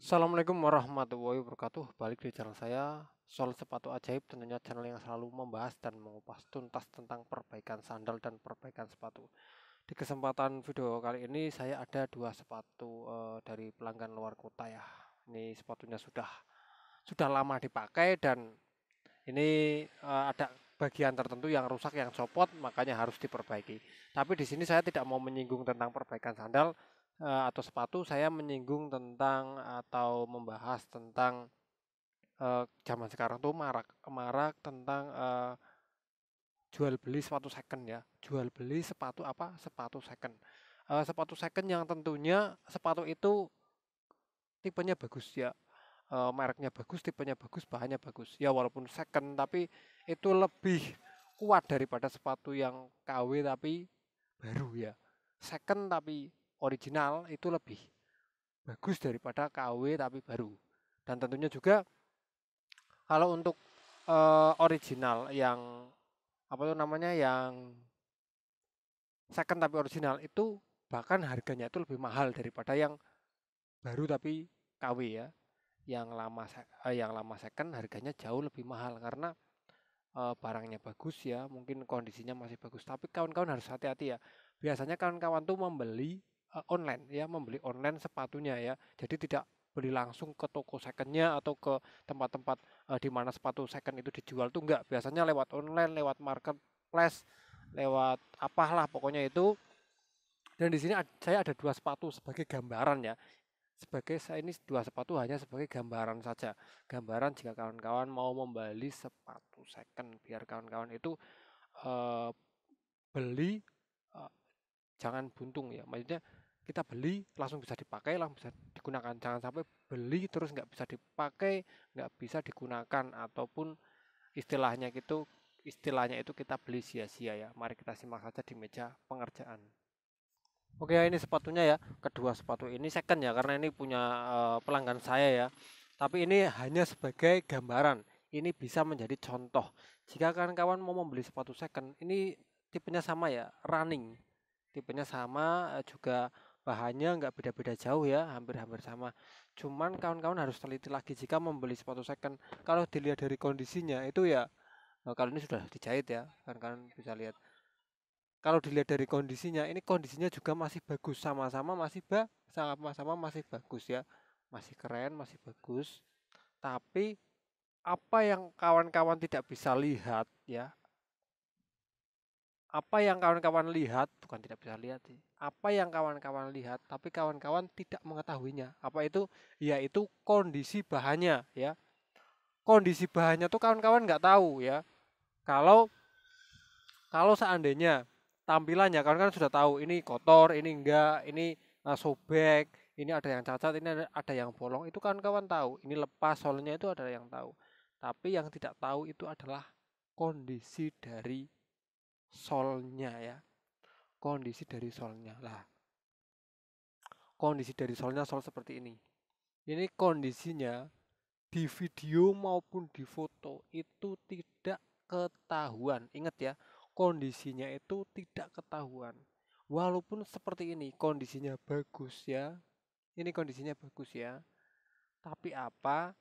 Assalamualaikum warahmatullahi wabarakatuh. Balik di channel saya, Sol Sepatu Ajaib, tentunya channel yang selalu membahas dan mengupas tuntas tentang perbaikan sandal dan perbaikan sepatu. Di kesempatan video kali ini saya ada dua sepatu dari pelanggan luar kota ya. Ini sepatunya sudah lama dipakai dan ini ada bagian tertentu yang rusak, yang copot, makanya harus diperbaiki. Tapi di sini saya tidak mau menyinggung tentang perbaikan sandal atau sepatu, saya menyinggung tentang atau membahas tentang zaman sekarang tuh marak marak tentang jual beli sepatu second ya. Jual beli sepatu apa? Sepatu second. Sepatu second yang tentunya sepatu itu tipenya bagus ya, mereknya bagus, tipenya bagus, bahannya bagus. Ya walaupun second tapi itu lebih kuat daripada sepatu yang KW tapi baru ya. Second tapi original itu lebih bagus daripada KW tapi baru. Dan tentunya juga kalau untuk original yang apa tuh namanya yang second tapi original itu bahkan harganya itu lebih mahal daripada yang baru tapi KW ya. Yang lama second harganya jauh lebih mahal karena barangnya bagus ya, mungkin kondisinya masih bagus. Tapi kawan-kawan harus hati-hati ya. Biasanya kawan-kawan tuh membeli online ya, membeli online sepatunya ya. Jadi tidak beli langsung ke toko secondnya atau ke tempat-tempat di mana sepatu second itu dijual tuh enggak. Biasanya lewat online, lewat marketplace, lewat apalah pokoknya itu. Dan di sini saya ada dua sepatu sebagai gambaran ya, sebagai saya ini dua sepatu hanya sebagai gambaran saja. Gambaran jika kawan-kawan mau membeli sepatu second biar kawan-kawan itu eh, beli eh, jangan buntung ya. Maksudnya kita beli langsung bisa dipakai, langsung bisa digunakan. Jangan sampai beli terus nggak bisa dipakai, nggak bisa digunakan ataupun istilahnya itu kita beli sia-sia ya. Mari kita simak saja di meja pengerjaan. Oke ya, ini sepatunya ya. Kedua sepatu ini second ya karena ini punya pelanggan saya ya. Tapi ini hanya sebagai gambaran. Ini bisa menjadi contoh. Jika kawan-kawan mau membeli sepatu second, ini tipenya sama ya, running. Tipenya sama, juga bahannya nggak beda-beda jauh ya, hampir-hampir sama. Cuman kawan-kawan harus teliti lagi jika membeli sepatu second. Kalau dilihat dari kondisinya itu ya, kalau ini sudah dijahit ya, kan kalian bisa lihat. Kalau dilihat dari kondisinya, ini kondisinya juga masih bagus, sama-sama masih bagus ya, masih keren, masih bagus. Tapi apa yang kawan-kawan tidak bisa lihat ya, apa yang kawan-kawan lihat, bukan tidak bisa lihat sih, apa yang kawan-kawan lihat, tapi kawan-kawan tidak mengetahuinya. Apa itu? Yaitu kondisi bahannya ya. Kondisi bahannya tuh kawan-kawan nggak tahu ya. Kalau Kalau seandainya tampilannya kan kan sudah tahu ini kotor, ini enggak, ini sobek, ini ada yang cacat, ini ada yang bolong, itu kan kawan tahu. Ini lepas solnya itu ada yang tahu. Tapi yang tidak tahu itu adalah kondisi dari solnya ya. Kondisi dari solnya. Lah, kondisi dari solnya sol seperti ini. Ini kondisinya di video maupun di foto itu tidak ketahuan. Ingat ya, kondisinya itu tidak ketahuan. Walaupun seperti ini, kondisinya bagus ya. Ini kondisinya bagus ya. Tapi apa?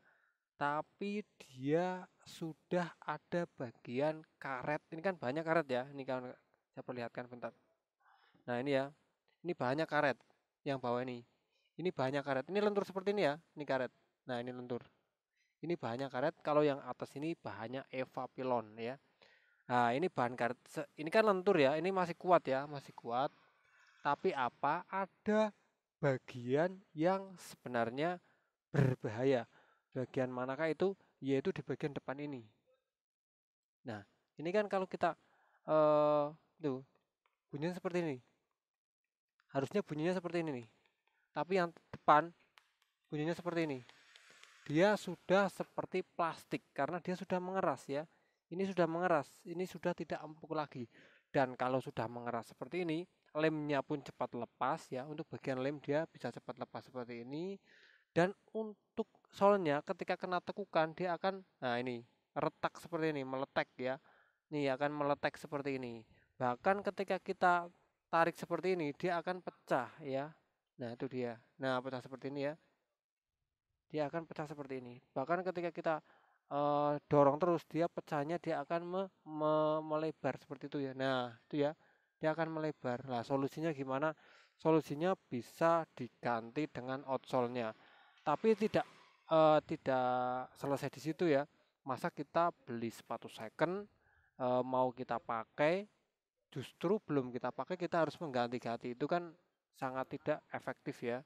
Tapi dia sudah ada bagian karet. Ini kan banyak karet ya. Ini kan saya perlihatkan bentar. Nah, ini ya. Ini banyak karet yang bawah ini. Ini banyak karet. Ini lentur seperti ini ya. Ini karet. Nah, ini lentur. Ini bahannya karet, kalau yang atas ini bahannya Evapilon ya. Nah, ini bahan karet. Ini kan lentur ya, ini masih kuat ya, masih kuat. Tapi apa? Ada bagian yang sebenarnya berbahaya. Bagian manakah itu? Yaitu di bagian depan ini. Nah, ini kan kalau kita eh tuh bunyinya seperti ini. Harusnya bunyinya seperti ini nih. Tapi yang depan bunyinya seperti ini. Dia sudah seperti plastik karena dia sudah mengeras ya. Ini sudah mengeras, ini sudah tidak empuk lagi. Dan kalau sudah mengeras seperti ini, lemnya pun cepat lepas ya. Untuk bagian lem dia bisa cepat lepas seperti ini. Dan untuk solnya ketika kena tekukan dia akan, nah ini retak seperti ini, meletek ya. Nih akan meletek seperti ini. Bahkan ketika kita tarik seperti ini, dia akan pecah ya. Nah itu dia. Nah pecah seperti ini ya. dia akan pecah seperti ini. Bahkan ketika kita dorong terus, dia pecahnya dia akan melebar seperti itu ya. Nah, itu ya, dia akan melebar. Nah, solusinya gimana? Solusinya bisa diganti dengan outsole-nya. Tapi tidak selesai di situ ya. Masa kita beli sepatu second, mau kita pakai, justru belum kita pakai kita harus mengganti-ganti, itu kan sangat tidak efektif ya.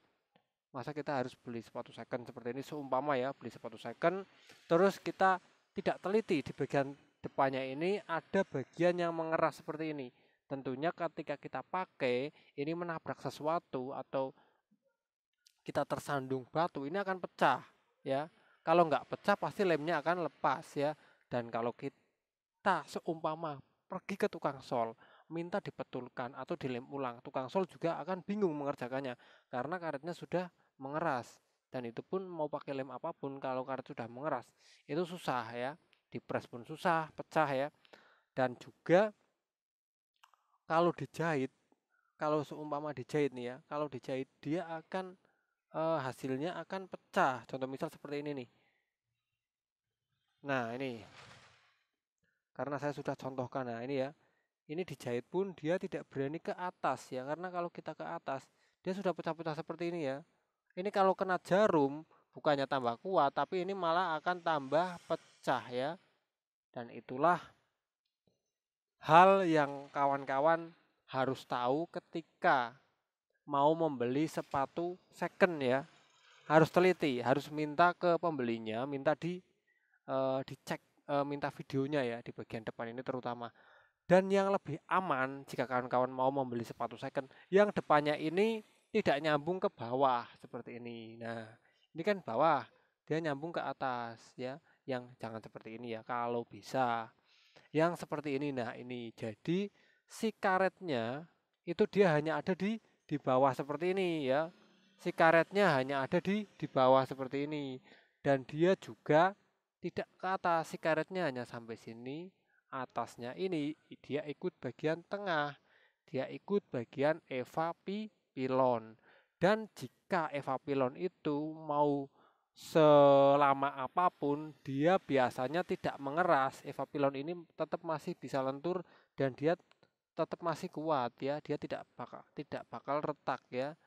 Masa kita harus beli sepatu second seperti ini, seumpama ya beli sepatu second terus kita tidak teliti di bagian depannya ini ada bagian yang mengeras seperti ini. Tentunya ketika kita pakai ini menabrak sesuatu atau kita tersandung batu, ini akan pecah ya. Kalau nggak pecah pasti lemnya akan lepas ya. Dan kalau kita seumpama pergi ke tukang sol minta dibetulkan atau dilem ulang, tukang sol juga akan bingung mengerjakannya karena karetnya sudah mengeras. Dan itu pun mau pakai lem apapun kalau karet sudah mengeras itu susah ya, dipres pun susah, pecah ya. Dan juga kalau dijahit, kalau seumpama dijahit nih ya, kalau dijahit dia akan hasilnya akan pecah. Contoh misal seperti ini nih. Nah ini karena saya sudah contohkan, nah ini ya, ini dijahit pun dia tidak berani ke atas ya, karena kalau kita ke atas dia sudah pecah-pecah seperti ini ya. Ini kalau kena jarum bukannya tambah kuat, tapi ini malah akan tambah pecah ya. Dan itulah hal yang kawan-kawan harus tahu ketika mau membeli sepatu second ya. Harus teliti, harus minta ke pembelinya, minta dicek, minta videonya ya di bagian depan ini terutama. Dan yang lebih aman jika kawan-kawan mau membeli sepatu second, yang depannya ini tidak nyambung ke bawah seperti ini. Nah, ini kan bawah, dia nyambung ke atas ya. Yang jangan seperti ini ya, kalau bisa. Yang seperti ini, nah ini. Jadi si karetnya itu dia hanya ada di bawah seperti ini ya. Si karetnya hanya ada di bawah seperti ini. Dan dia juga tidak ke atas, si karetnya hanya sampai sini. Atasnya ini dia ikut bagian tengah, dia ikut bagian pilon. Dan jika pilon itu mau selama apapun dia biasanya tidak mengeras, pilon ini tetap masih bisa lentur dan dia tetap masih kuat ya, dia tidak bakal retak ya.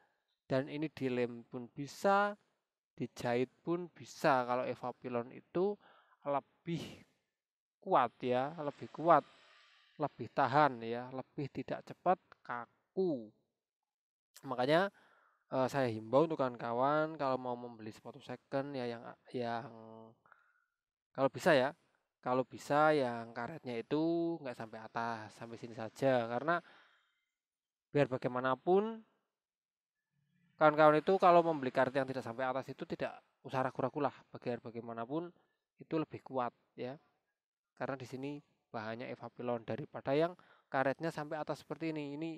Dan ini dilem pun bisa, dijahit pun bisa. Kalau pilon itu lebih kuat ya, lebih kuat, lebih tahan ya, lebih tidak cepat kaku. Makanya saya himbau untuk kawan-kawan kalau mau membeli sepatu second ya yang kalau bisa ya, kalau bisa yang karetnya itu nggak sampai atas, sampai sini saja. Karena biar bagaimanapun kawan-kawan itu kalau membeli karet yang tidak sampai atas itu tidak usah ragu-ragu lah, biar bagaimanapun itu lebih kuat ya. Karena di sini bahannya Evapilon daripada yang karetnya sampai atas seperti ini. Ini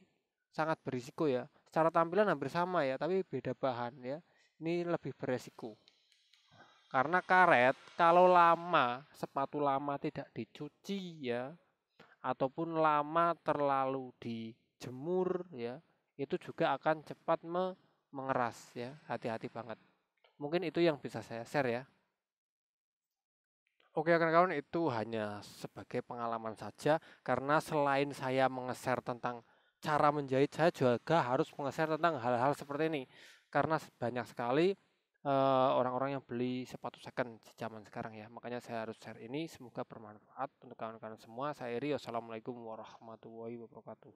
sangat berisiko ya. Secara tampilan hampir sama ya, tapi beda bahan ya. Ini lebih beresiko. Karena karet kalau lama, sepatu lama tidak dicuci ya, ataupun lama terlalu dijemur ya, itu juga akan cepat mengeras ya. Hati-hati banget. Mungkin itu yang bisa saya share ya. Oke kawan-kawan, itu hanya sebagai pengalaman saja karena selain saya menge-share tentang cara menjahit, saya juga harus menge-share tentang hal-hal seperti ini karena banyak sekali orang-orang yang beli sepatu second di zaman sekarang ya. Makanya saya harus share ini, semoga bermanfaat untuk kawan-kawan semua. Saya Rio, assalamualaikum warahmatullahi wabarakatuh.